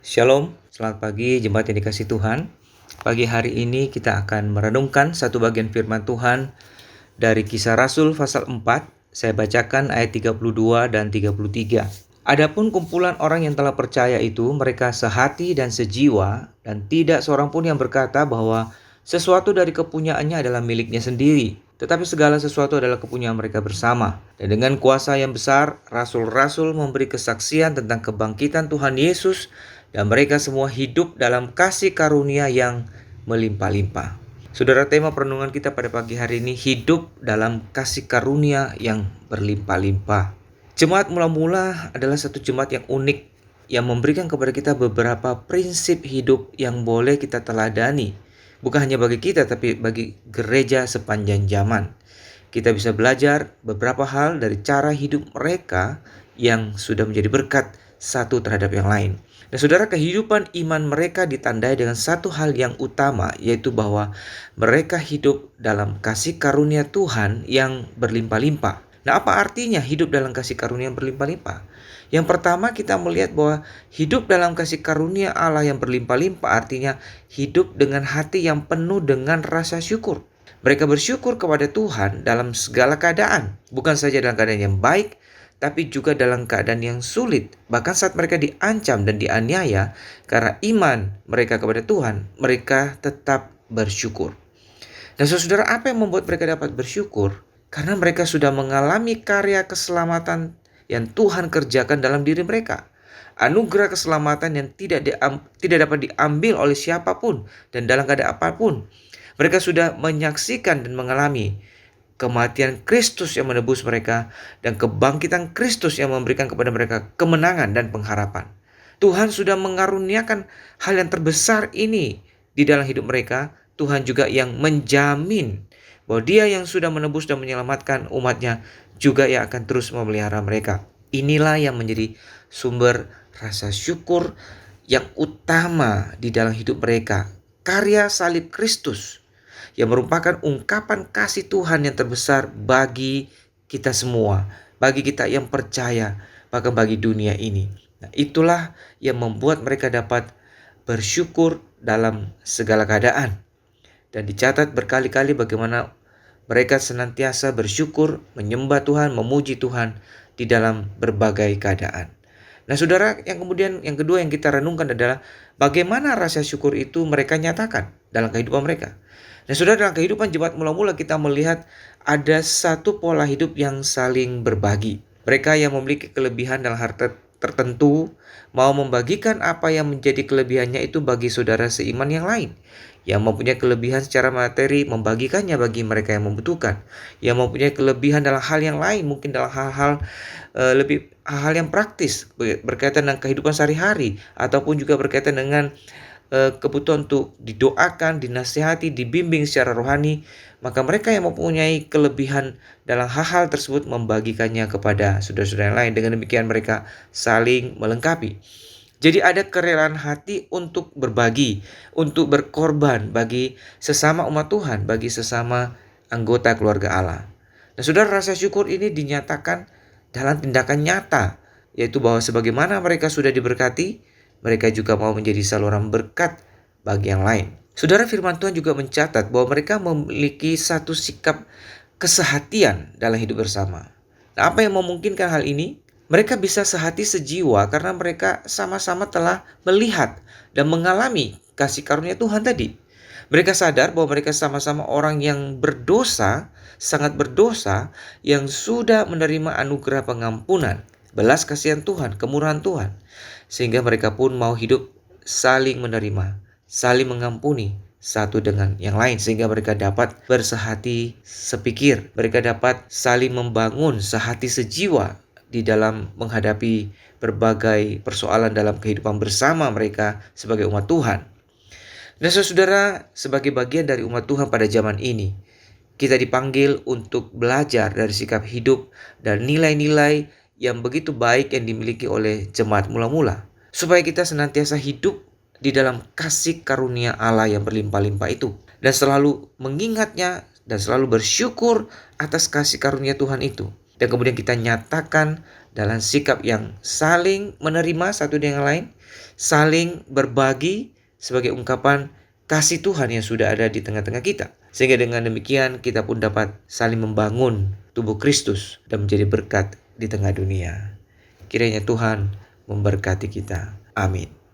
Shalom, selamat pagi jemaat yang dikasih Tuhan. Pagi hari ini kita akan merenungkan satu bagian firman Tuhan dari Kisah Rasul pasal 4. Saya bacakan ayat 32 dan 33. Adapun kumpulan orang yang telah percaya itu, mereka sehati dan sejiwa, dan tidak seorang pun yang berkata bahwa sesuatu dari kepunyaannya adalah miliknya sendiri, tetapi segala sesuatu adalah kepunyaan mereka bersama. Dan dengan kuasa yang besar, rasul-rasul memberi kesaksian tentang kebangkitan Tuhan Yesus, dan mereka semua hidup dalam kasih karunia yang melimpah-limpah. Saudara, tema perenungan kita pada pagi hari ini, hidup dalam kasih karunia yang berlimpah-limpah. Jemaat mula-mula adalah satu jemaat yang unik, yang memberikan kepada kita beberapa prinsip hidup yang boleh kita teladani. Bukan hanya bagi kita, tapi bagi gereja sepanjang zaman. Kita bisa belajar beberapa hal dari cara hidup mereka yang sudah menjadi berkat satu terhadap yang lain. Dan saudara, kehidupan iman mereka ditandai dengan satu hal yang utama, yaitu bahwa mereka hidup dalam kasih karunia Tuhan yang berlimpah-limpah. Nah, apa artinya hidup dalam kasih karunia yang berlimpah-limpah? Yang pertama, kita melihat bahwa hidup dalam kasih karunia Allah yang berlimpah-limpah artinya hidup dengan hati yang penuh dengan rasa syukur. Mereka bersyukur kepada Tuhan dalam segala keadaan, bukan saja dalam keadaan yang baik, tapi juga dalam keadaan yang sulit. Bahkan saat mereka diancam dan dianiaya, karena iman mereka kepada Tuhan, mereka tetap bersyukur. Dan saudara, apa yang membuat mereka dapat bersyukur? Karena mereka sudah mengalami karya keselamatan yang Tuhan kerjakan dalam diri mereka. Anugerah keselamatan yang tidak dapat diambil oleh siapapun dan dalam keadaan apapun. Mereka sudah menyaksikan dan mengalami kematian Kristus yang menebus mereka dan kebangkitan Kristus yang memberikan kepada mereka kemenangan dan pengharapan. Tuhan sudah mengaruniakan hal yang terbesar ini di dalam hidup mereka. Tuhan juga yang menjamin bahwa Dia yang sudah menebus dan menyelamatkan umatnya juga yang akan terus memelihara mereka. Inilah yang menjadi sumber rasa syukur yang utama di dalam hidup mereka. Karya salib Kristus yang merupakan ungkapan kasih Tuhan yang terbesar bagi kita semua, bagi kita yang percaya, bahkan bagi dunia ini. Nah, itulah yang membuat mereka dapat bersyukur dalam segala keadaan. Dan dicatat berkali-kali bagaimana mereka senantiasa bersyukur, menyembah Tuhan, memuji Tuhan di dalam berbagai keadaan. Nah, saudara, yang kedua yang kita renungkan adalah bagaimana rasa syukur itu mereka nyatakan dalam kehidupan mereka. Nah, saudara, dalam kehidupan jemaat mula-mula kita melihat ada satu pola hidup yang saling berbagi. Mereka yang memiliki kelebihan dalam harta tertentu mau membagikan apa yang menjadi kelebihannya itu bagi saudara seiman yang lain. Yang mempunyai kelebihan secara materi membagikannya bagi mereka yang membutuhkan. Yang mempunyai kelebihan dalam hal yang lain, mungkin dalam hal-hal hal yang praktis berkaitan dengan kehidupan sehari-hari, ataupun juga berkaitan dengan kebutuhan untuk didoakan, dinasihati, dibimbing secara rohani. Maka mereka yang mempunyai kelebihan dalam hal-hal tersebut membagikannya kepada saudara-saudara yang lain. Dengan demikian mereka saling melengkapi. Jadi ada kerelaan hati untuk berbagi, untuk berkorban bagi sesama umat Tuhan, bagi sesama anggota keluarga Allah. Nah, saudara, rasa syukur ini dinyatakan dalam tindakan nyata, yaitu bahwa sebagaimana mereka sudah diberkati, mereka juga mau menjadi saluran berkat bagi yang lain. Saudara, firman Tuhan juga mencatat bahwa mereka memiliki satu sikap kesehatian dalam hidup bersama. Nah, apa yang memungkinkan hal ini? Mereka bisa sehati sejiwa karena mereka sama-sama telah melihat dan mengalami kasih karunia Tuhan tadi. Mereka sadar bahwa mereka sama-sama orang yang berdosa, sangat berdosa, yang sudah menerima anugerah pengampunan, belas kasihan Tuhan, kemurahan Tuhan. Sehingga mereka pun mau hidup saling menerima, saling mengampuni satu dengan yang lain, sehingga mereka dapat bersehati sepikir. Mereka dapat saling membangun sehati sejiwa di dalam menghadapi berbagai persoalan dalam kehidupan bersama mereka sebagai umat Tuhan. Dan saudara, sebagai bagian dari umat Tuhan pada zaman ini, kita dipanggil untuk belajar dari sikap hidup dan nilai-nilai yang begitu baik yang dimiliki oleh jemaat mula-mula, supaya kita senantiasa hidup di dalam kasih karunia Allah yang berlimpah-limpah itu, dan selalu mengingatnya dan selalu bersyukur atas kasih karunia Tuhan itu. Dan kemudian kita nyatakan dalam sikap yang saling menerima satu dengan yang lain, saling berbagi sebagai ungkapan kasih Tuhan yang sudah ada di tengah-tengah kita. Sehingga dengan demikian kita pun dapat saling membangun tubuh Kristus dan menjadi berkat di tengah dunia. Kiranya Tuhan memberkati kita. Amin.